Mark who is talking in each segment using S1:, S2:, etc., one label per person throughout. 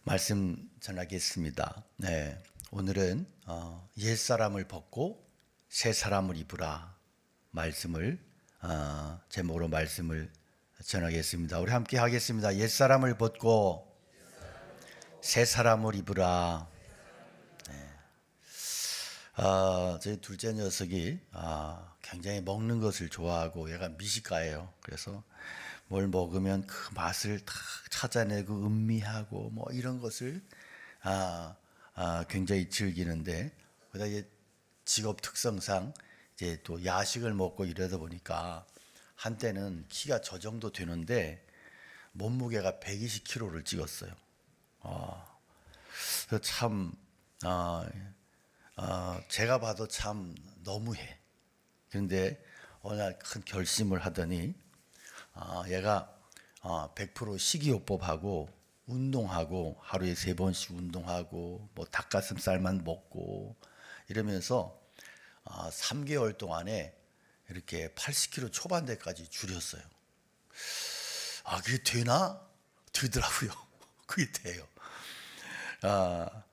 S1: 말씀 전하겠습니다. 네, 오늘은 옛사람을 벗고 새 사람을 입으라 말씀을 제목으로 말씀을 전하겠습니다. 우리 함께 하겠습니다. 옛사람을 벗고 새 사람을 입으라. 저희 둘째 녀석이 굉장히 먹는 것을 좋아하고 얘가 미식가예요. 그래서 뭘 먹으면 그 맛을 다 찾아내고 음미하고 뭐 이런 것을 굉장히 즐기는데, 그러다 이제 직업 특성상 이제 또 야식을 먹고 이러다 보니까 한때는 키가 저 정도 되는데 몸무게가 120kg를 찍었어요. 그래서 참 제가 봐도 참 너무해. 그런데 어느 날 큰 결심을 하더니 얘가 100% 식이요법하고 운동하고 하루에 3번씩 운동하고 뭐 닭가슴살만 먹고 이러면서 3개월 동안에 이렇게 80kg 초반대까지 줄였어요. 그게 되나? 되더라고요. 그게 돼요.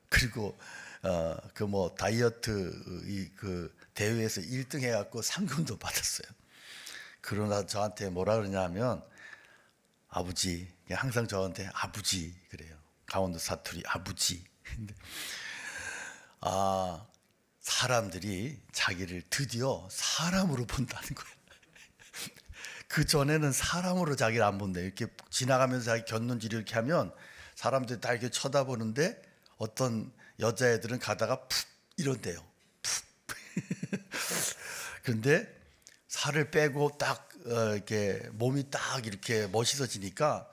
S1: 그리고 그 뭐 다이어트 그 대회에서 1등 해갖고 상금도 받았어요. 그러나 저한테 뭐라 그러냐면 아버지, 항상 저한테 아버지 그래요. 강원도 사투리 아버지. 근데 사람들이 자기를 드디어 사람으로 본다는 거예요. 그 전에는 사람으로 자기를 안 본대. 이렇게 지나가면서 자기 곁눈질을 이렇게 하면 사람들이 다 이렇게 쳐다보는데 어떤 여자애들은 가다가 푹 이런대요. 푹. 그런데 살을 빼고 딱 이렇게 몸이 딱 이렇게 멋있어지니까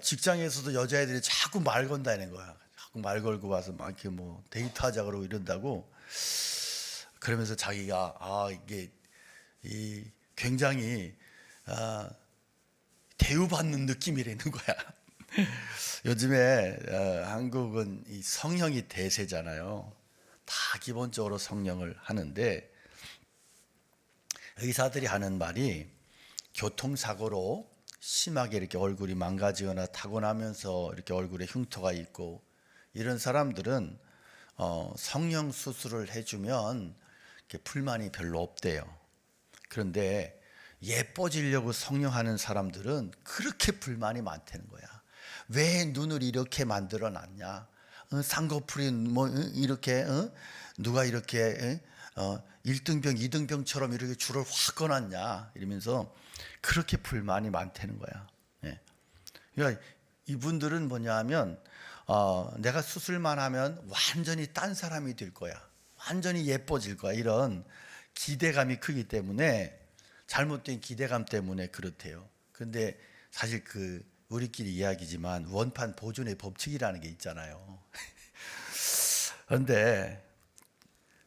S1: 직장에서도 여자애들이 자꾸 말 건다는 거야. 자꾸 말 걸고 와서 막 이렇게 뭐 데이트하자 그러고 이런다고. 그러면서 자기가 이게 이 굉장히 대우받는 느낌이라는 거야. 요즘에 한국은 이 성형이 대세잖아요. 다 기본적으로 성형을 하는데 의사들이 하는 말이 교통사고로 심하게 이렇게 얼굴이 망가지거나 타고나면서 이렇게 얼굴에 흉터가 있고 이런 사람들은 성형 수술을 해주면 이렇게 불만이 별로 없대요. 그런데 예뻐지려고 성형하는 사람들은 그렇게 불만이 많다는 거야. 왜 눈을 이렇게 만들어 놨냐? 쌍꺼풀이 뭐 이렇게 누가 이렇게 1등병, 2등병처럼 이렇게 줄을 확 꺼놨냐? 이러면서 그렇게 불만이 많다는 거야. 예. 그러니까 이분들은 뭐냐면 내가 수술만 하면 완전히 딴 사람이 될 거야. 완전히 예뻐질 거야. 이런 기대감이 크기 때문에, 잘못된 기대감 때문에 그렇대요. 근데 사실 우리끼리 이야기지만 원판 보존의 법칙이라는 게 있잖아요. 그런데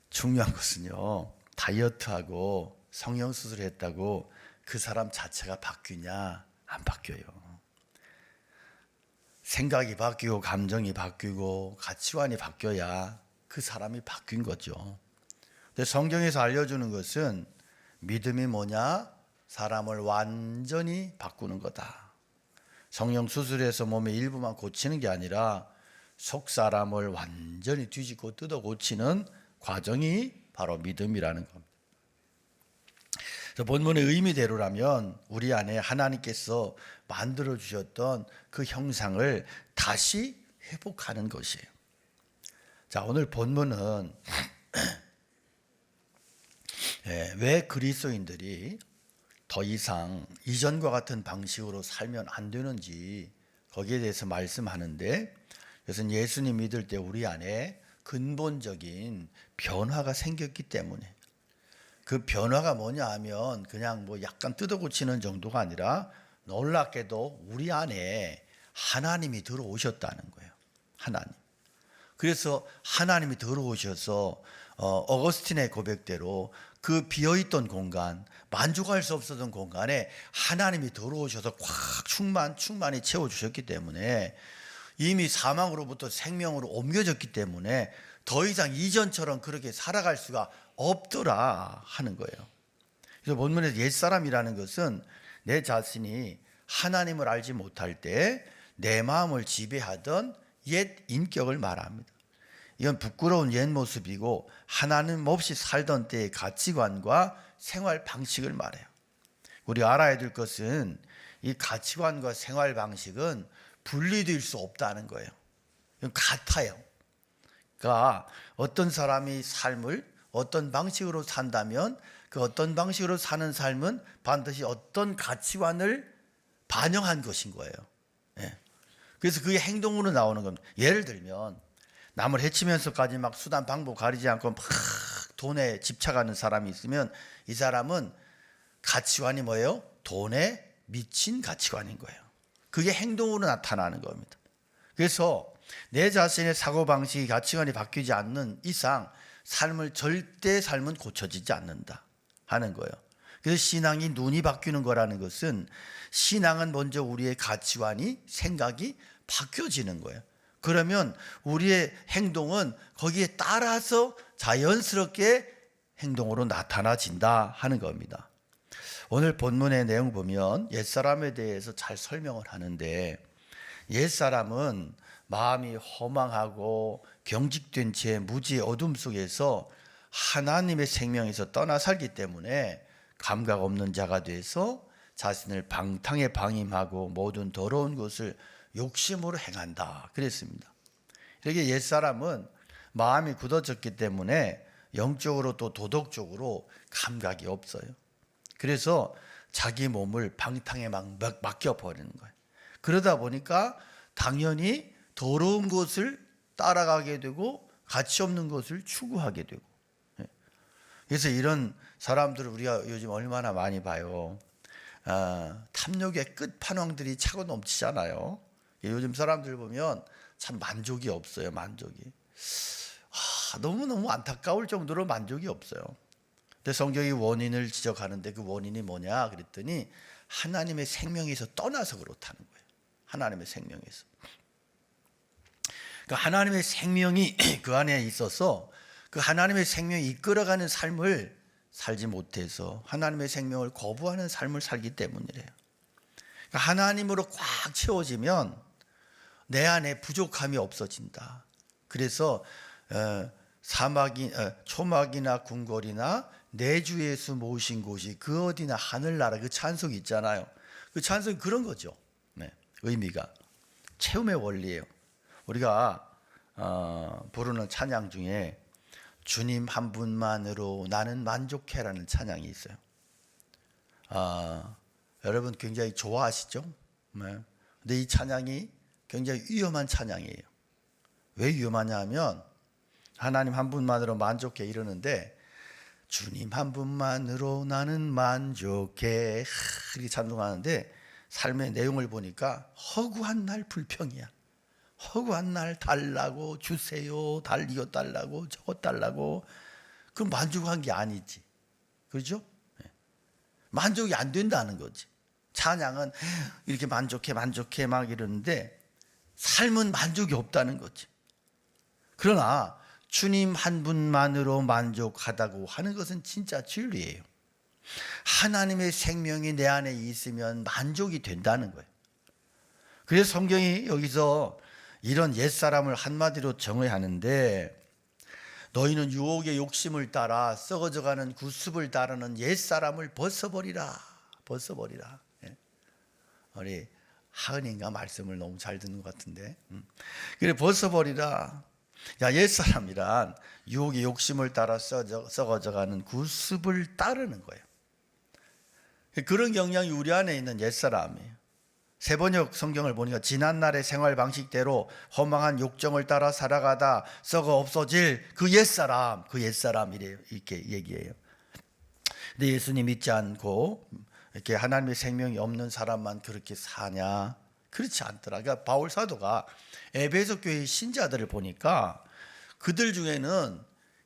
S1: 중요한 것은요, 다이어트하고 성형수술 했다고 그 사람 자체가 바뀌냐? 안 바뀌어요. 생각이 바뀌고 감정이 바뀌고 가치관이 바뀌어야 그 사람이 바뀐 거죠. 근데 성경에서 알려주는 것은 믿음이 뭐냐? 사람을 완전히 바꾸는 거다. 성형수술해서 몸의 일부만 고치는 게 아니라 속 사람을 완전히 뒤집고 뜯어 고치는 과정이 바로 믿음이라는 겁니다. 본문의 의미대로라면 우리 안에 하나님께서 만들어 주셨던 그 형상을 다시 회복하는 것이에요. 자, 오늘 본문은 왜 그리스도인들이 더 이상 이전과 같은 방식으로 살면 안 되는지 거기에 대해서 말씀하는데, 그것은 예수님 믿을 때 우리 안에 근본적인 변화가 생겼기 때문에, 그 변화가 뭐냐 하면 그냥 뭐 약간 뜯어 고치는 정도가 아니라 놀랍게도 우리 안에 하나님이 들어오셨다는 거예요. 하나님. 그래서 하나님이 들어오셔서 어거스틴의 고백대로 그 비어있던 공간, 만족할 수 없었던 공간에 하나님이 들어오셔서 꽉 충만히 채워주셨기 때문에, 이미 사망으로부터 생명으로 옮겨졌기 때문에 더 이상 이전처럼 그렇게 살아갈 수가 없더라 하는 거예요. 그래서 본문에서 옛사람이라는 것은 내 자신이 하나님을 알지 못할 때 내 마음을 지배하던 옛 인격을 말합니다. 이건 부끄러운 옛 모습이고 하나님 없이 살던 때의 가치관과 생활 방식을 말해요. 우리 알아야 될 것은 이 가치관과 생활 방식은 분리될 수 없다는 거예요. 이건 같아요. 그러니까 어떤 사람이 삶을 어떤 방식으로 산다면 그 어떤 방식으로 사는 삶은 반드시 어떤 가치관을 반영한 것인 거예요. 예. 그래서 그게 행동으로 나오는 겁니다. 예를 들면 남을 해치면서까지 막 수단 방법 가리지 않고 막 돈에 집착하는 사람이 있으면 이 사람은 가치관이 뭐예요? 돈에 미친 가치관인 거예요. 그게 행동으로 나타나는 겁니다. 그래서 내 자신의 사고방식이 가치관이 바뀌지 않는 이상 삶은 고쳐지지 않는다 하는 거예요. 그래서 신앙이 눈이 바뀌는 거라는 것은 신앙은 먼저 우리의 가치관이 생각이 바뀌어지는 거예요. 그러면 우리의 행동은 거기에 따라서 자연스럽게 행동으로 나타나진다 하는 겁니다. 오늘 본문의 내용 보면 옛사람에 대해서 잘 설명을 하는데 옛사람은 마음이 허망하고 경직된 채 무지의 어둠 속에서 하나님의 생명에서 떠나 살기 때문에 감각 없는 자가 돼서 자신을 방탕에 방임하고 모든 더러운 것을 욕심으로 행한다 그랬습니다. 이렇게 옛사람은 마음이 굳어졌기 때문에 영적으로 또 도덕적으로 감각이 없어요. 그래서 자기 몸을 방탕에 맡겨버리는 거예요. 그러다 보니까 당연히 더러운 것을 따라가게 되고 가치 없는 것을 추구하게 되고. 그래서 이런 사람들을 우리가 요즘 얼마나 많이 봐요. 탐욕의 끝판왕들이 차고 넘치잖아요. 요즘 사람들 보면 참 만족이 없어요. 만족이. 너무너무 안타까울 정도로 만족이 없어요. 근데 성경이 원인을 지적하는데 그 원인이 뭐냐 그랬더니 하나님의 생명에서 떠나서 그렇다는 거예요. 하나님의 생명에서. 그러니까 하나님의 생명이 그 안에 있어서 그 하나님의 생명이 이끌어가는 삶을 살지 못해서 하나님의 생명을 거부하는 삶을 살기 때문이래요. 그러니까 하나님으로 꽉 채워지면 내 안에 부족함이 없어진다. 그래서 초막이나 궁궐이나 내 주 예수 모신 곳이 그 어디나 하늘나라 그 찬송이 있잖아요. 그 찬송이 그런 거죠. 네, 의미가 채움의 원리예요. 우리가 부르는 찬양 중에 주님 한 분만으로 나는 만족해라는 찬양이 있어요. 여러분 굉장히 좋아하시죠? 네. 근데 이 찬양이 굉장히 위험한 찬양이에요. 왜 위험하냐 하면 하나님 한 분만으로 만족해 이러는데 주님 한 분만으로 나는 만족해 이렇게 찬송하는데 삶의 내용을 보니까 허구한 날 불평이야. 허구한 날 달라고 주세요. 이거 달라고 저거 달라고. 그럼 만족한 게 아니지. 그렇죠? 만족이 안 된다는 거지. 찬양은 이렇게 만족해 막 이러는데 삶은 만족이 없다는 거지. 그러나 주님 한 분만으로 만족하다고 하는 것은 진짜 진리예요. 하나님의 생명이 내 안에 있으면 만족이 된다는 거예요. 그래서 성경이 여기서 이런 옛사람을 한마디로 정의 하는데 너희는 유혹의 욕심을 따라 썩어져가는 구습을 따르는 옛사람을 벗어버리라. 우리 하은이가 말씀을 너무 잘 듣는 것 같은데 그래 벗어버리라. 옛사람이란 유혹의 욕심을 따라 썩어져가는 구습을 따르는 거예요. 그런 경향이 우리 안에 있는 옛사람이에요. 세번역 성경을 보니까 지난날의 생활 방식대로 허망한 욕정을 따라 살아가다 썩어 없어질 그 옛사람 이래요. 이렇게 얘기해요. 근데 예수님 믿지 않고 이렇게 하나님의 생명이 없는 사람만 그렇게 사냐? 그렇지 않더라. 그러니까 바울 사도가 에베소 교회 신자들을 보니까 그들 중에는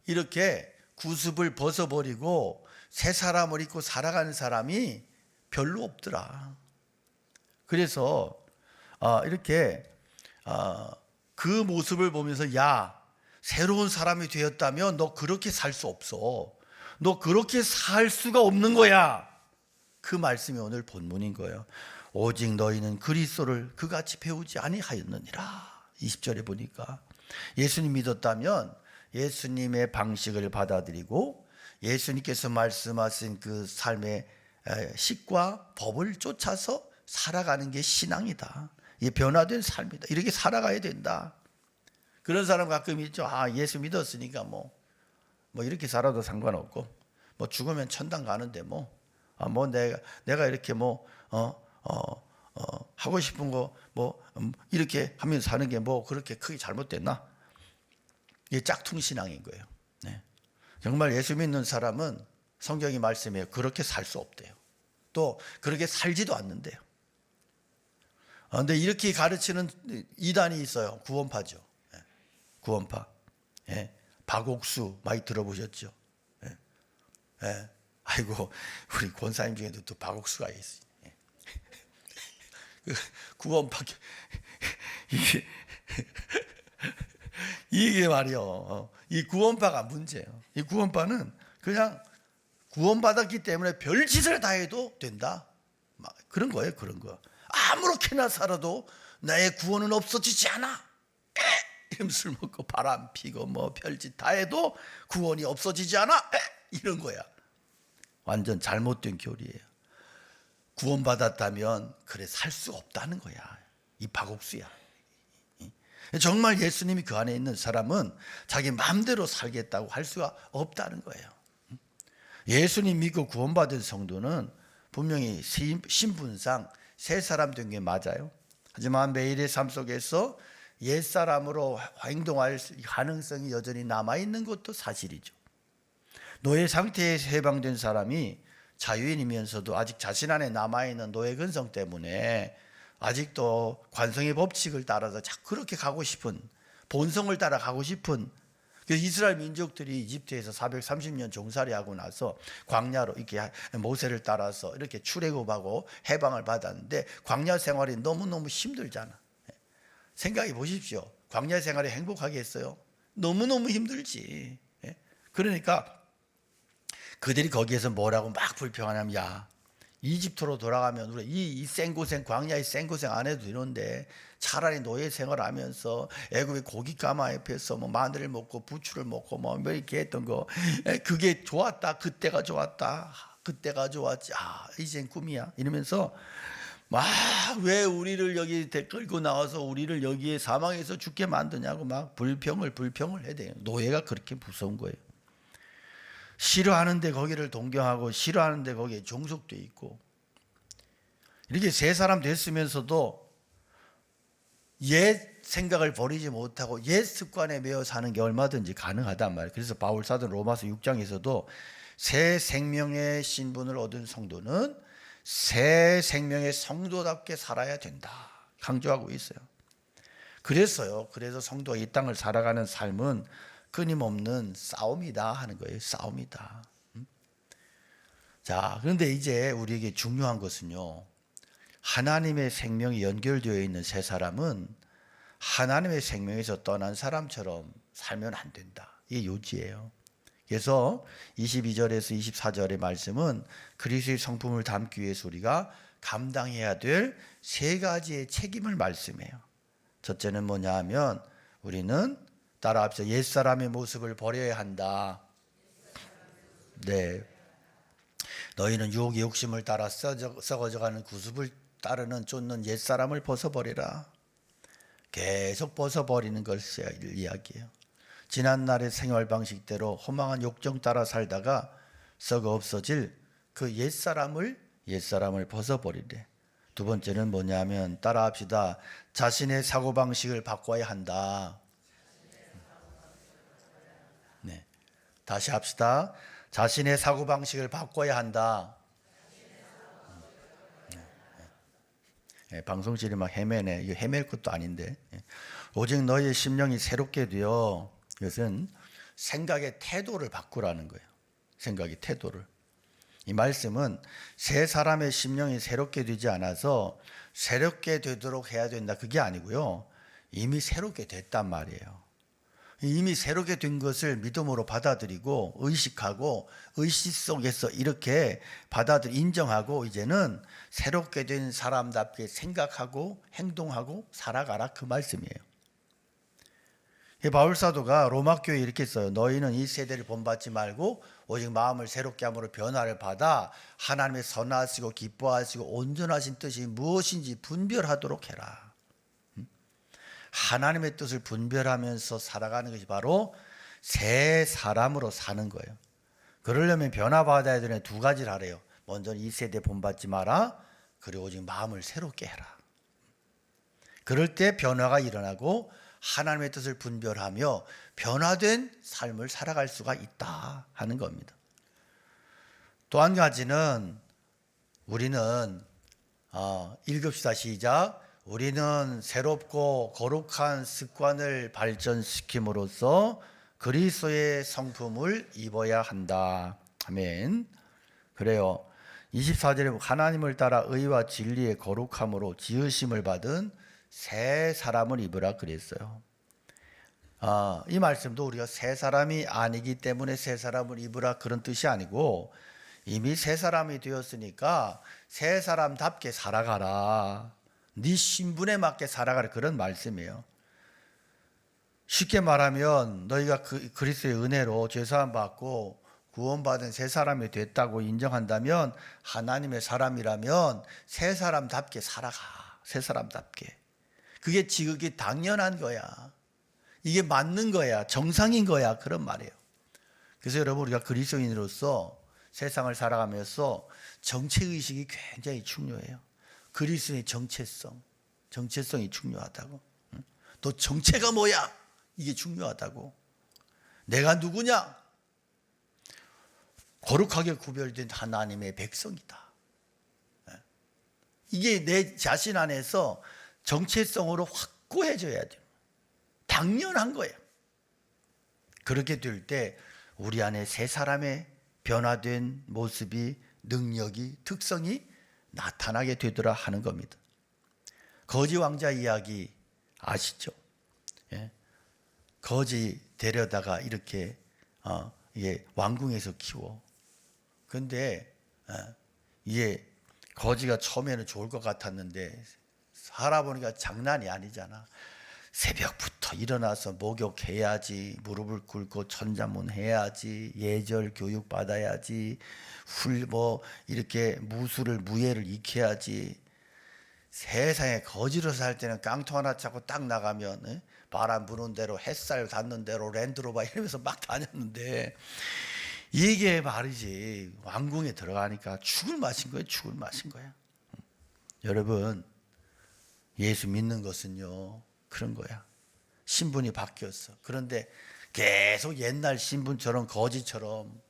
S1: 이렇게 구습을 벗어버리고 새 사람을 입고 살아가는 사람이 별로 없더라. 그래서 이렇게 그 모습을 보면서 야, 새로운 사람이 되었다면 너 그렇게 살 수 없어. 너 그렇게 살 수가 없는 거야. 그 말씀이 오늘 본문인 거예요. 오직 너희는 그리스도를 그같이 배우지 아니하였느니라. 20절에 보니까 예수님 믿었다면 예수님의 방식을 받아들이고 예수님께서 말씀하신 그 삶의 식과 법을 쫓아서 살아가는 게 신앙이다. 이게 변화된 삶이다. 이렇게 살아가야 된다. 그런 사람 가끔 있죠. 예수 믿었으니까 뭐 이렇게 살아도 상관없고 뭐 죽으면 천당 가는데 내가 이렇게 하고 싶은 거 이렇게 하면서 사는 게 그렇게 크게 잘못됐나? 이게 짝퉁 신앙인 거예요. 네. 정말 예수 믿는 사람은 성경이 말씀해요. 그렇게 살 수 없대요. 또 그렇게 살지도 않는데요. 근데 이렇게 가르치는 이단이 있어요. 구원파죠. 구원파. 박옥수 많이 들어보셨죠? 아이고 우리 권사님 중에도 또 박옥수가 있어요. 구원파 이게 말이요. 이 구원파가 문제예요. 이 구원파는 그냥 구원받았기 때문에 별짓을 다 해도 된다. 그런 거예요. 그런 거. 아무렇게나 살아도 나의 구원은 없어지지 않아. 술 먹고 바람 피고 별짓 다 해도 구원이 없어지지 않아. 이런 거야. 완전 잘못된 교리예요. 구원받았다면 그래 살 수 없다는 거야. 이 박옥수야. 정말 예수님이 그 안에 있는 사람은 자기 마음대로 살겠다고 할 수가 없다는 거예요. 예수님 믿고 구원받은 성도는 분명히 신분상 새 사람 된 게 맞아요. 하지만 매일의 삶 속에서 옛사람으로 행동할 가능성이 여전히 남아있는 것도 사실이죠. 노예 상태에서 해방된 사람이 자유인이면서도 아직 자신 안에 남아있는 노예 근성 때문에 아직도 관성의 법칙을 따라서 자꾸 그렇게 가고 싶은, 본성을 따라 가고 싶은, 이스라엘 민족들이 이집트에서 430년 종살이하고 나서 광야로 이렇게 모세를 따라서 이렇게 출애굽하고 해방을 받았는데 광야 생활이 너무너무 힘들잖아. 생각해 보십시오. 광야 생활이 행복하겠어요? 너무너무 힘들지. 그러니까 그들이 거기에서 뭐라고 막 불평하냐면, 야, 이집트로 돌아가면 우리 이 생고생, 광야의 생고생 안 해도 되는데 차라리 노예 생활하면서 애굽의 고기 가마 옆에서 마늘을 먹고 부추를 먹고 이렇게 했던 거, 그게 좋았다. 그때가 좋았다. 그때가 좋았지. 이젠 꿈이야. 이러면서 막 왜 우리를 여기 끌고 나와서 우리를 여기에 사망해서 죽게 만드냐고 막 불평을 해야 돼요. 노예가 그렇게 무서운 거예요. 싫어하는데 거기를 동경하고 싫어하는데 거기에 종속돼 있고, 이렇게 새 사람 됐으면서도 옛 생각을 버리지 못하고 옛 습관에 매여 사는 게 얼마든지 가능하단 말이에요. 그래서 바울 사도 로마서 6장에서도 새 생명의 신분을 얻은 성도는 새 생명의 성도답게 살아야 된다 강조하고 있어요. 그래서 성도가 이 땅을 살아가는 삶은 끊임없는 싸움이다 하는 거예요. 싸움이다. 자, 그런데 이제 우리에게 중요한 것은요, 하나님의 생명이 연결되어 있는 새 사람은 하나님의 생명에서 떠난 사람처럼 살면 안 된다. 이게 요지예요. 그래서 22절에서 24절의 말씀은 그리스도의 성품을 담기 위해서 우리가 감당해야 될 세 가지의 책임을 말씀해요. 첫째는 뭐냐 하면 우리는 따라합시다. 옛사람의 모습을 버려야 한다. 네. 너희는 유혹의 욕심을 따라 썩어져가는 구습을 따르는 쫓는 옛사람을 벗어버리라. 계속 벗어버리는 것을 이야기해요. 지난날의 생활 방식대로 허망한 욕정 따라 살다가 썩어 없어질 그 옛사람을 벗어버리래. 두 번째는 뭐냐면 따라합시다. 자신의 사고방식을 바꿔야 한다. 네, 다시 합시다. 자신의 사고방식을 바꿔야 한다. 방송실이 막 헤매네. 이거 헤맬 것도 아닌데. 오직 너희의 심령이 새롭게 되어, 이것은 생각의 태도를 바꾸라는 거예요. 생각의 태도를. 이 말씀은 새 사람의 심령이 새롭게 되지 않아서 새롭게 되도록 해야 된다, 그게 아니고요. 이미 새롭게 됐단 말이에요. 이미 새롭게 된 것을 믿음으로 받아들이고 의식하고 의식 속에서 이렇게 인정하고 이제는 새롭게 된 사람답게 생각하고 행동하고 살아가라, 그 말씀이에요. 바울 사도가 로마 교회에 이렇게 써요. 너희는 이 세대를 본받지 말고 오직 마음을 새롭게 함으로 변화를 받아 하나님의 선하시고 기뻐하시고 온전하신 뜻이 무엇인지 분별하도록 해라. 하나님의 뜻을 분별하면서 살아가는 것이 바로 새 사람으로 사는 거예요. 그러려면 변화받아야 되는 두 가지를 하래요. 먼저 이 세대 본받지 마라. 그리고 오직 마음을 새롭게 해라. 그럴 때 변화가 일어나고 하나님의 뜻을 분별하며 변화된 삶을 살아갈 수가 있다 하는 겁니다. 또 한 가지는 우리는 읽읍시다. 시작. 우리는 새롭고 거룩한 습관을 발전시킴으로써 그리스도의 성품을 입어야 한다. 아멘. 그래요. 24절에 하나님을 따라 의와 진리의 거룩함으로 지으심을 받은 새 사람을 입으라 그랬어요. 이 말씀도 우리가 새 사람이 아니기 때문에 새 사람을 입으라 그런 뜻이 아니고 이미 새 사람이 되었으니까 새 사람답게 살아가라. 네 신분에 맞게 살아가라 그런 말씀이에요. 쉽게 말하면 너희가 그리스도의 은혜로 죄사함 받고 구원받은 새 사람이 됐다고 인정한다면 하나님의 사람이라면 새 사람답게 살아가. 새 사람답게. 그게 지극히 당연한 거야. 이게 맞는 거야. 정상인 거야. 그런 말이에요. 그래서 여러분 우리가 그리스도인으로서 세상을 살아가면서 정체의식이 굉장히 중요해요. 그리스도의 정체성이 중요하다고. 너 정체가 뭐야? 이게 중요하다고. 내가 누구냐? 거룩하게 구별된 하나님의 백성이다. 이게 내 자신 안에서 정체성으로 확고해져야 돼요. 당연한 거예요. 그렇게 될 때 우리 안에 새 사람의 변화된 모습이, 능력이, 특성이 나타나게 되더라 하는 겁니다. 거지 왕자 이야기 아시죠? 예? 거지 데려다가 이렇게 왕궁에서 키워. 근데 이게 거지가 처음에는 좋을 것 같았는데 살아보니까 장난이 아니잖아. 새벽부터 일어나서 목욕해야지, 무릎을 꿇고 천자문 해야지, 예절 교육 받아야지, 이렇게 무예를 익혀야지. 세상에 거지로 살 때는 깡통 하나 차고 딱 나가면 바람 부는 대로 햇살 닿는 대로 랜드로버 이러면서 막 다녔는데 이게 말이지 왕궁에 들어가니까 죽을 맛인 거예요. 죽을 맛인 거야. 여러분 예수 믿는 것은요 그런 거야. 신분이 바뀌었어. 그런데 계속 옛날 신분처럼 거지처럼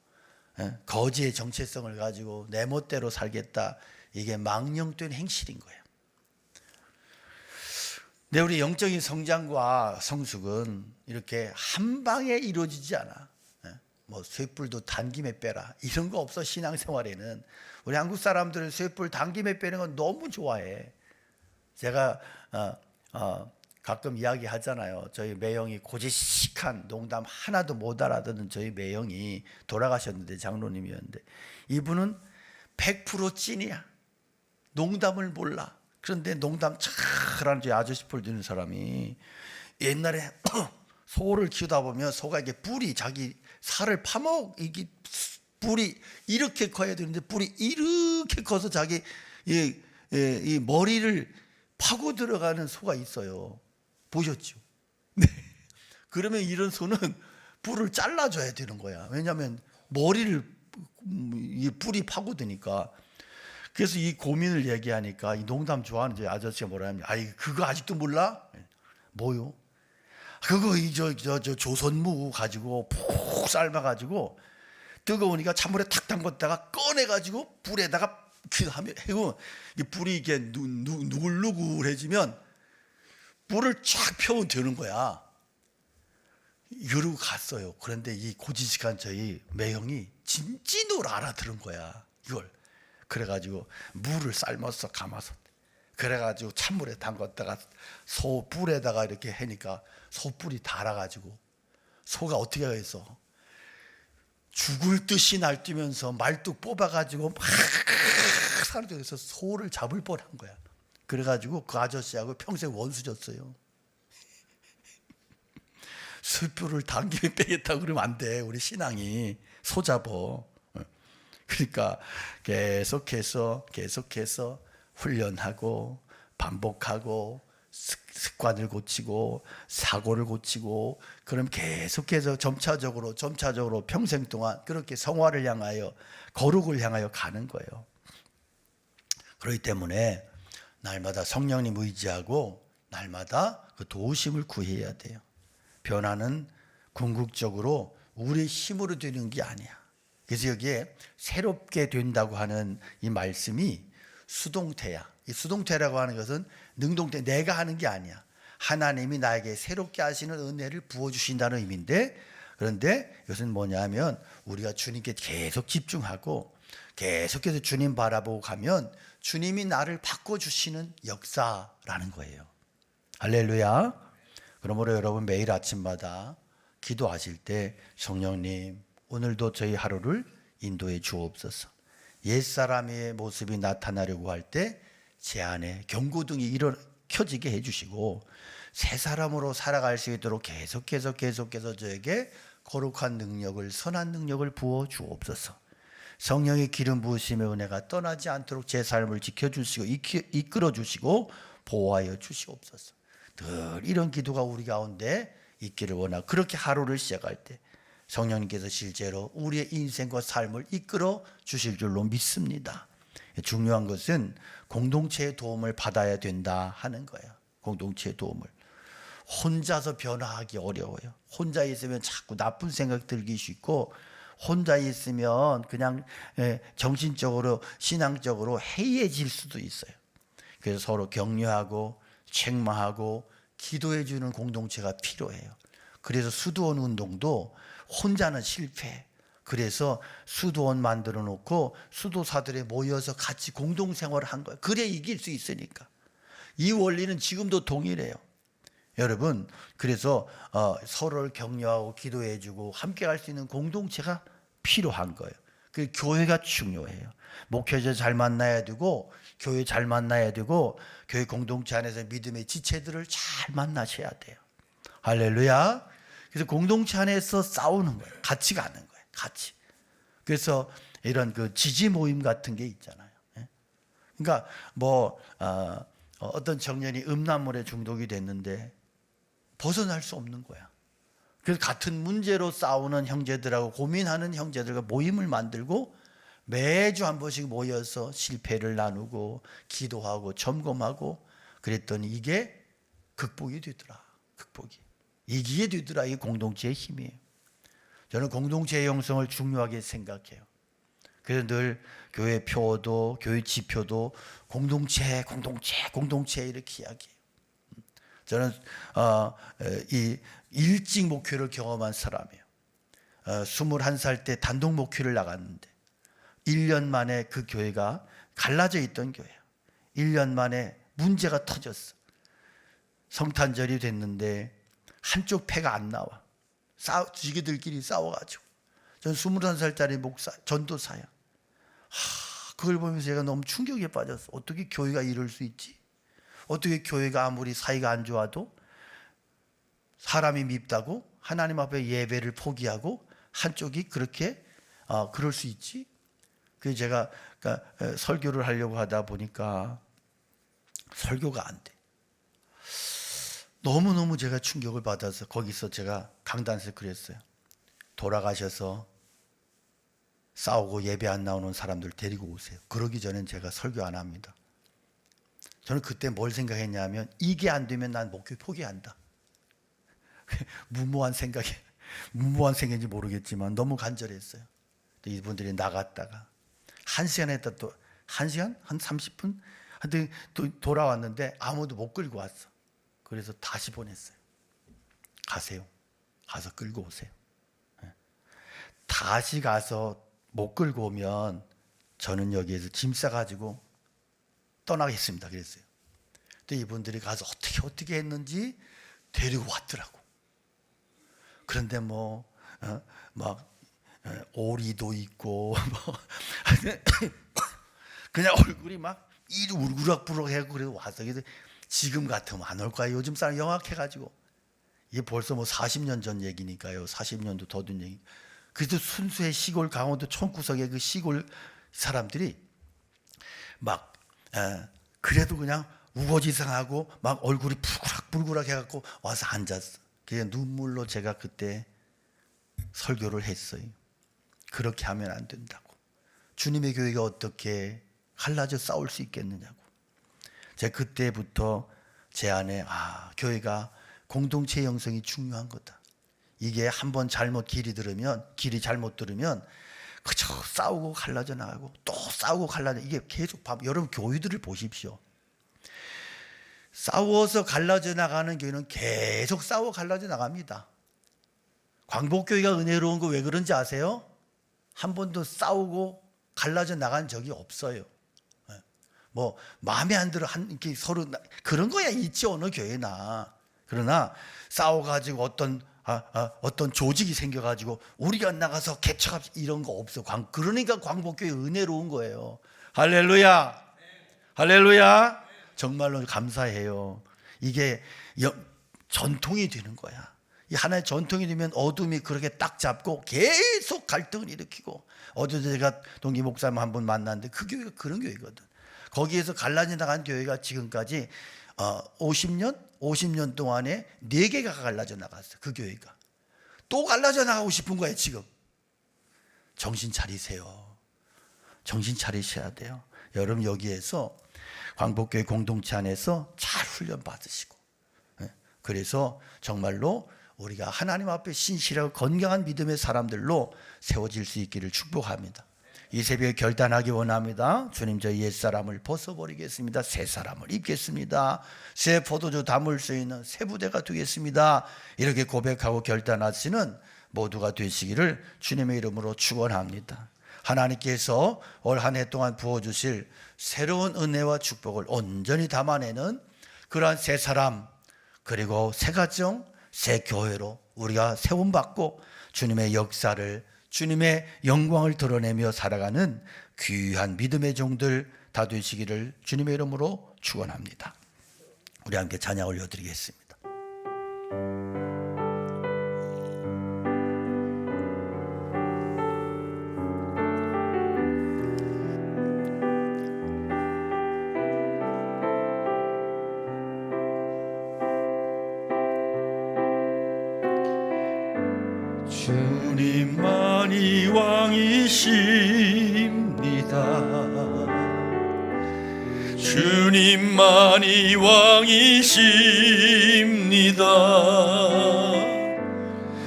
S1: 거지의 정체성을 가지고 내 멋대로 살겠다. 이게 망령된 행실인 거야. 근데 우리 영적인 성장과 성숙은 이렇게 한 방에 이루어지지 않아. 뭐 쇠뿔도 단김에 빼라 이런 거 없어. 신앙생활에는 우리 한국 사람들은 쇠뿔 단김에 빼는 건 너무 좋아해. 제가 가끔 이야기하잖아요. 저희 매형이 고지식한 농담 하나도 못 알아듣는 저희 매형이 돌아가셨는데 장로님이었는데 이분은 100% 찐이야. 농담을 몰라. 그런데 농담 잘하는 저희 아저씨 뿔 드는 사람이 옛날에 소를 키우다 보면 소가 이게 뿔이 자기 살을 이게 뿔이 이렇게 커야 되는데 뿔이 이렇게 커서 자기 이 머리를 파고 들어가는 소가 있어요. 보셨죠? 네. 그러면 이런 소는 뿔을 잘라줘야 되는 거야. 왜냐하면 머리를 이 뿔이 파고드니까. 그래서 이 고민을 얘기하니까 이 농담 좋아하는 저 아저씨가 뭐라 하면 그거 아직도 몰라? 뭐요? 그거 저 조선무 가지고 푹 삶아가지고 뜨거우니까 찬물에 탁 담궜다가 꺼내가지고 불에다가 하면 이 불이 이게 누글누글해지면 불을 쫙 펴면 되는 거야. 이러고 갔어요. 그런데 이 고지식한 저희 매형이 진찐으로 알아들은 거야. 이걸. 그래가지고 물을 삶아서 감아서 그래가지고 찬물에 담궜다가 소 뿔에다가 이렇게 하니까 소 뿔이 달아가지고 소가 어떻게 했어? 죽을 듯이 날뛰면서 말뚝 뽑아가지고 막 사람들에서 소를 잡을 뻔한 거야. 그래가지고 그 아저씨하고 평생 원수졌어요. 숯불을 당기면 빼겠다고 그러면 안 돼. 우리 신앙이 소잡어. 그러니까 계속해서 훈련하고 반복하고 습관을 고치고 사고를 고치고, 그럼 계속해서 점차적으로 평생 동안 그렇게 성화를 향하여, 거룩을 향하여 가는 거예요. 그렇기 때문에 날마다 성령님 의지하고 날마다 그 도우심을 구해야 돼요. 변화는 궁극적으로 우리의 힘으로 되는 게 아니야. 그래서 여기에 새롭게 된다고 하는 이 말씀이 수동태야. 이 수동태라고 하는 것은 능동태, 내가 하는 게 아니야. 하나님이 나에게 새롭게 하시는 은혜를 부어주신다는 의미인데, 그런데 이것은 뭐냐면 우리가 주님께 계속 집중하고 계속해서 주님 바라보고 가면 주님이 나를 바꿔주시는 역사라는 거예요. 할렐루야. 그러므로 여러분 매일 아침마다 기도하실 때 성령님 오늘도 저희 하루를 인도해 주옵소서. 옛사람의 모습이 나타나려고 할 때 제 안에 경고등이 켜지게 해주시고 새 사람으로 살아갈 수 있도록 계속해서 저에게 거룩한 능력을, 선한 능력을 부어 주옵소서. 성령의 기름 부으심의 은혜가 떠나지 않도록 제 삶을 지켜주시고 이끌어 주시고 보호하여 주시옵소서. 늘 이런 기도가 우리 가운데 있기를 원하고, 그렇게 하루를 시작할 때 성령님께서 실제로 우리의 인생과 삶을 이끌어 주실 줄로 믿습니다. 중요한 것은 공동체의 도움을 받아야 된다 하는 거예요. 공동체의 도움을. 혼자서 변화하기 어려워요. 혼자 있으면 자꾸 나쁜 생각 들기 쉽고, 혼자 있으면 그냥 정신적으로 신앙적으로 해이해질 수도 있어요. 그래서 서로 격려하고 책망하고 기도해 주는 공동체가 필요해요. 그래서 수도원 운동도 혼자는 실패. 그래서 수도원 만들어 놓고 수도사들이 모여서 같이 공동생활을 한 거예요. 그래 이길 수 있으니까. 이 원리는 지금도 동일해요. 여러분, 그래서 서로를 격려하고 기도해 주고 함께 갈 수 있는 공동체가 필요한 거예요. 그 교회가 중요해요. 목회자 잘 만나야 되고, 교회 잘 만나야 되고, 교회 공동체 안에서 믿음의 지체들을 잘 만나셔야 돼요. 할렐루야. 그래서 공동체 안에서 싸우는 거예요. 같이 가는 거예요. 같이. 그래서 이런 그 지지 모임 같은 게 있잖아요. 그러니까 어떤 청년이 음란물에 중독이 됐는데 벗어날 수 없는 거야. 그래서 같은 문제로 싸우는 형제들하고 고민하는 형제들과 모임을 만들고 매주 한 번씩 모여서 실패를 나누고 기도하고 점검하고 그랬더니 이게 극복이 되더라. 이기게 되더라. 이게 공동체의 힘이에요. 저는 공동체의 형성을 중요하게 생각해요. 그래서 늘 교회 표도, 교회 지표도 공동체 이렇게 이야기해요. 저는 이 일찍 목회를 경험한 사람이에요. 21살 때 단독 목회를 나갔는데 1년 만에 그 교회가 갈라져 있던 교회예요. 1년 만에 문제가 터졌어. 성탄절이 됐는데 한쪽 패가 안 나와. 지기들끼리 싸워가지고. 전 21살짜리 목사, 전도사야. 그걸 보면서 제가 너무 충격에 빠졌어. 어떻게 교회가 이럴 수 있지? 어떻게 교회가 아무리 사이가 안 좋아도 사람이 밉다고 하나님 앞에 예배를 포기하고 한쪽이 그렇게 그럴 수 있지? 그래서 제가 설교를 하려고 하다 보니까 설교가 안 돼. 너무너무 제가 충격을 받아서 거기서 제가 강단에서 그랬어요. 돌아가셔서 싸우고 예배 안 나오는 사람들 데리고 오세요. 그러기 전엔 제가 설교 안 합니다. 저는 그때 뭘 생각했냐면 이게 안 되면 난 목회 포기한다. 무모한 생각인지 모르겠지만 너무 간절했어요. 이분들이 나갔다가 1시간 했다 또 1시간? 한 30분? 하여튼 또 돌아왔는데 아무도 못 끌고 왔어. 그래서 다시 보냈어요. 가세요. 가서 끌고 오세요. 다시 가서 못 끌고 오면 저는 여기에서 짐 싸가지고 떠나겠습니다. 그랬어요. 근데 이분들이 가서 어떻게 했는지 데리고 왔더라고. 그런데 막 오리도 있고 그냥 얼굴이 막 우르락부락하고 그래서 와서 지금 같으면 안 올 거야. 요즘 사람 영악해가지고 이게 벌써 뭐 40년 전 얘기니까요. 40년도 더 된 얘기. 그래도 순수의 시골 강원도 촌구석의 그 시골 사람들이 막 그래도 그냥 우거지상하고 막 얼굴이 푸글럭 해갖고 와서 앉았어. 그게 눈물로 제가 그때 설교를 했어요. 그렇게 하면 안 된다고. 주님의 교회가 어떻게 갈라져 싸울 수 있겠느냐고. 제가 그때부터 제 안에 교회가 공동체 형성이 중요한 거다. 이게 한번 길이 잘못 들으면 그저 싸우고 갈라져 나가고 또 싸우고 갈라져, 이게 계속 여러분 교회들을 보십시오. 싸워서 갈라져 나가는 교회는 계속 싸워 갈라져 나갑니다. 광복교회가 은혜로운 거 왜 그런지 아세요? 한 번도 싸우고 갈라져 나간 적이 없어요. 뭐 마음에 안 들어 이렇게 서로 그런 거야 있지 어느 교회나. 그러나 싸워가지고 어떤 조직이 생겨가지고 우리가 나가서 개척합 이런 거 없어. 그러니까 광복교회 은혜로운 거예요. 할렐루야, 할렐루야. 정말로 감사해요. 이게 전통이 되는 거야. 이 하나의 전통이 되면 어둠이 그렇게 딱 잡고 계속 갈등을 일으키고. 어제 제가 동기 목사님 한 분 만났는데 그 교회가 그런 교회거든. 거기에서 갈라져 나간 교회가 지금까지 50년 동안에 4개가 갈라져 나갔어. 그 교회가 또 갈라져 나가고 싶은 거예요. 지금 정신 차리세요. 정신 차리셔야 돼요. 여러분 여기에서 광복교회 공동체 안에서 잘 훈련 받으시고, 그래서 정말로 우리가 하나님 앞에 신실하고 건강한 믿음의 사람들로 세워질 수 있기를 축복합니다. 이 새벽에 결단하기 원합니다. 주님, 저 옛사람을 벗어버리겠습니다. 새 사람을 입겠습니다. 새 포도주 담을 수 있는 새 부대가 되겠습니다. 이렇게 고백하고 결단하시는 모두가 되시기를 주님의 이름으로 축원합니다. 하나님께서 올 한 해 동안 부어주실 새로운 은혜와 축복을 온전히 담아내는 그러한 새 사람, 그리고 새 가정, 새 교회로 우리가 세움받고 주님의 역사를, 주님의 영광을 드러내며 살아가는 귀한 믿음의 종들 다 되시기를 주님의 이름으로 축원합니다. 우리 함께 찬양 올려드리겠습니다.
S2: 주님만이 왕이십니다. 주님만이 왕이십니다.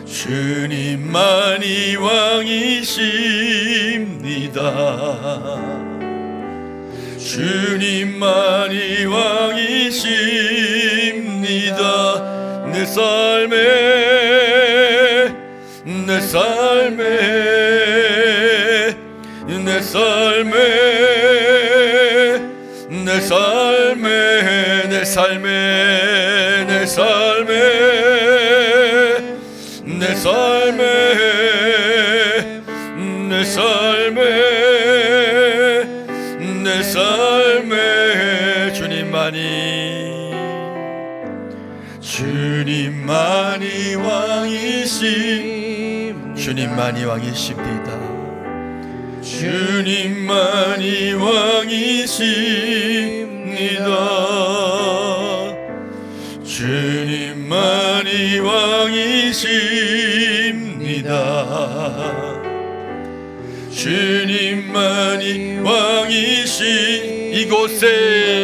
S2: 주님만이 왕이십니다. 주님만이 왕이십니다. 내 삶에 내 삶에 내 삶에 내 삶에 내 삶에 내 삶에 내 삶에 내 삶에 내 삶에 주님만이 왕이십니다. 주님만이 왕이십니다. 주님만이 왕이십니다. 주님만이 왕이시 이곳에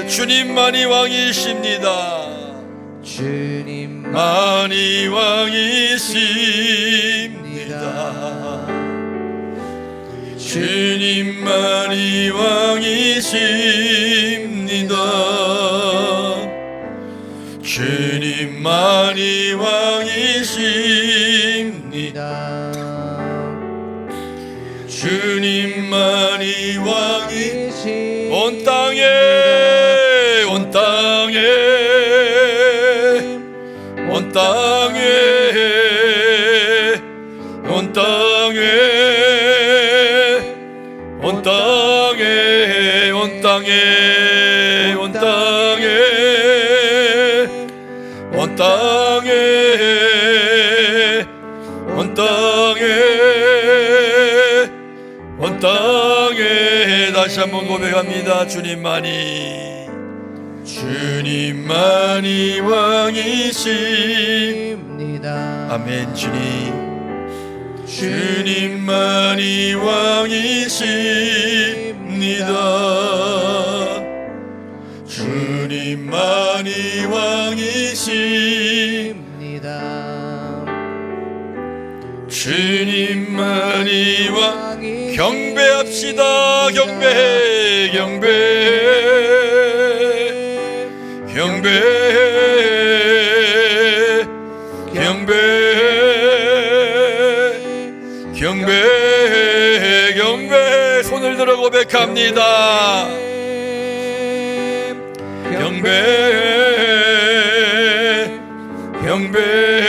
S2: 주님만이 왕이십니다. 주님만이 왕이십니다. 주님만이 왕이십니다. 주님만이 왕이십니다. 주님만이 왕이 온 땅에 온 땅에 온 땅에 온 땅에 온 땅에 온 땅에 온 땅에 온 땅에 온 땅에 온 땅에 다시 한번 고백합니다. 주님만이 왕이십니다. 아멘. 주님만이 왕이십니다. 주님만이 왕이십니다. 주님만이 왕. 경배합시다. 경배해 경배해 경배해 경배해 경배해 경배해. 손을 들어 고백합니다. 경배해 경배해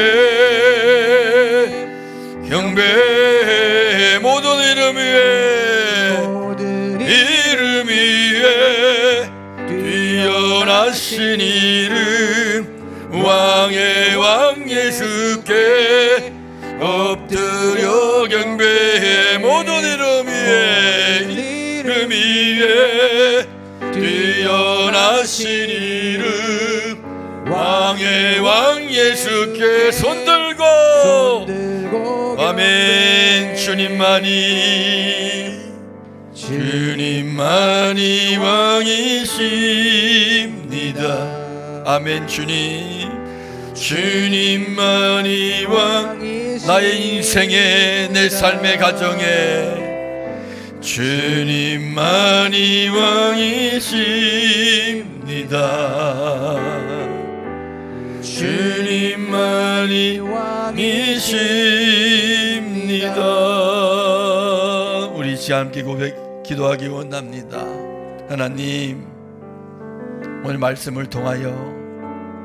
S2: 경배해. 모든 이름 위에 뛰어나신 이름 왕의 왕 예수께 엎드려 경배해. 모든 이름 위에 뛰어나신 이름 왕의 왕 예수께 손들고 아멘. 주님만이 왕이십니다. 아멘. 주님만이 왕. 나의 인생에 내 삶의 가정에 주님만이 왕이십니다. 주님만이 왕이십니다. 우리 함께 기도하기 원합니다. 하나님, 오늘 말씀을 통하여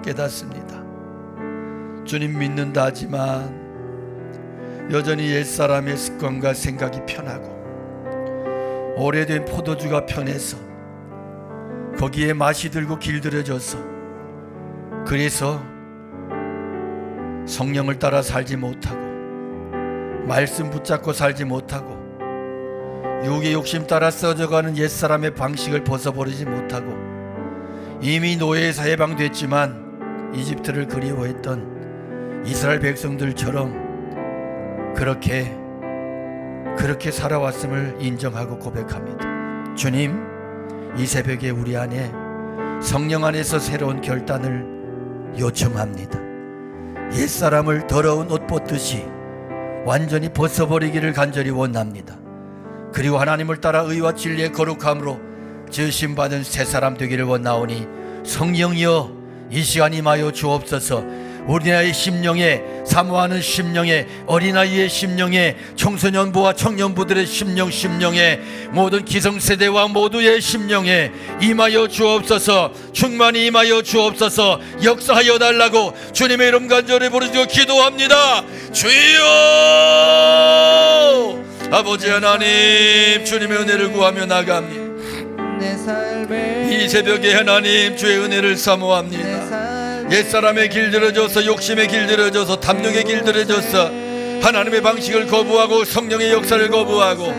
S2: 깨닫습니다. 주님 믿는다 하지만 여전히 옛사람의 습관과 생각이 편하고 오래된 포도주가 편해서 거기에 맛이 들고 길들여져서 그래서 성령을 따라 살지 못하고 말씀 붙잡고 살지 못하고 육의 욕심 따라 써져가는 옛사람의 방식을 벗어버리지 못하고 이미 노예에서 해방됐지만 이집트를 그리워했던 이스라엘 백성들처럼 그렇게 살아왔음을 인정하고 고백합니다. 주님, 이 새벽에 우리 안에 성령 안에서 새로운 결단을 요청합니다. 옛사람을 더러운 옷 벗듯이 완전히 벗어버리기를 간절히 원합니다. 그리고 하나님을 따라 의와 진리의 거룩함으로 지으심받은 새사람 되기를 원하오니 성령이여 이 시간 임하여 주옵소서. 우리나라의 심령에, 사모하는 심령에, 어린아이의 심령에, 청소년부와 청년부들의 심령에, 모든 기성세대와 모두의 심령에 임하여 주옵소서. 충만히 임하여 주옵소서. 역사하여 달라고 주님의 이름 간절히 부르짖고 기도합니다. 주여, 아버지 하나님, 주님의 은혜를 구하며 나갑니다. 이 새벽에 하나님 주의 은혜를 사모합니다. 옛사람의 길들여져서 욕심의 길들여져서 탐욕의 길들여져서 하나님의 방식을 거부하고 성령의 역사를 거부하고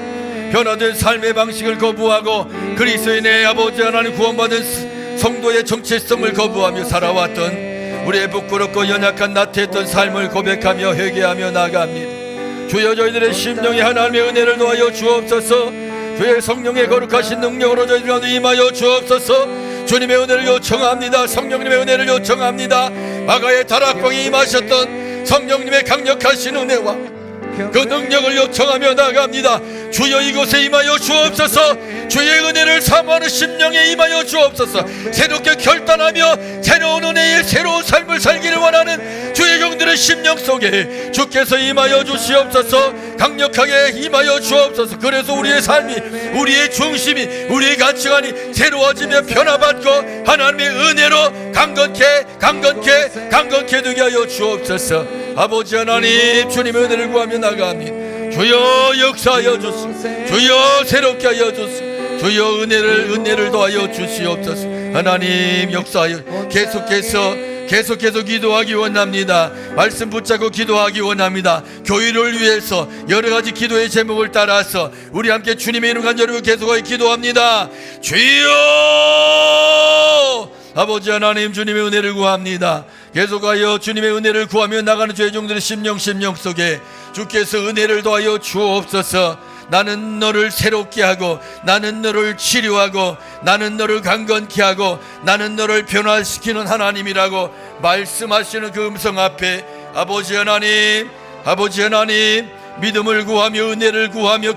S2: 변화된 삶의 방식을 거부하고 그리스도인의 아버지 하나님 구원받은 성도의 정체성을 거부하며 살아왔던 우리의 부끄럽고 연약한 나태했던 삶을 고백하며 회개하며 나갑니다. 주여, 저희들의 심령에 하나님의 은혜를 놓아여 주옵소서. 주의 성령의 거룩하신 능력으로 저희들 가운데 임하여 주옵소서. 주님의 은혜를 요청합니다. 성령님의 은혜를 요청합니다. 마가의 다락방에 임하셨던 성령님의 강력하신 은혜와 그 능력을 요청하며 나갑니다. 주여, 이곳에 임하여 주옵소서. 주의 은혜를 사모하는 심령에 임하여 주옵소서. 새롭게 결단하며 새로운 은혜의 새로운 삶을 살기를 원하는 주의 종들의 심령 속에 주께서 임하여 주시옵소서. 강력하게 임하여 주옵소서. 그래서 우리의 삶이, 우리의 중심이, 우리의 가치관이 새로워지며 변화받고 하나님의 은혜로 강건케 되게 하여 주옵소서. 아버지 하나님, 주님의 은혜를 구하며 나가니 주여 역사하여 주시옵소서. 주여 새롭게 하여 주시옵소서. 주여 은혜를 더하여 주시옵소서. 하나님 역사하여 계속해서 기도하기 원합니다. 말씀 붙잡고 기도하기 원합니다. 교회를 위해서 여러가지 기도의 제목을 따라서 우리 함께 주님의 이름 간절히 계속하여 기도합니다. 주여 아버지 하나님, 주님의 은혜를 구합니다. 계속하여 주님의 은혜를 구하며 나가는 죄 종들의 심령 속에 주께서 은혜를 더하여 주옵소서. 나는 너를 새롭게 하고, 나는 너를 치료하고, 나는 너를 강건케 하고, 나는 너를 변화시키는 하나님이라고 말씀하시는 그 음성 앞에 아버지 하나님 믿음을 구하며 은혜를 구하며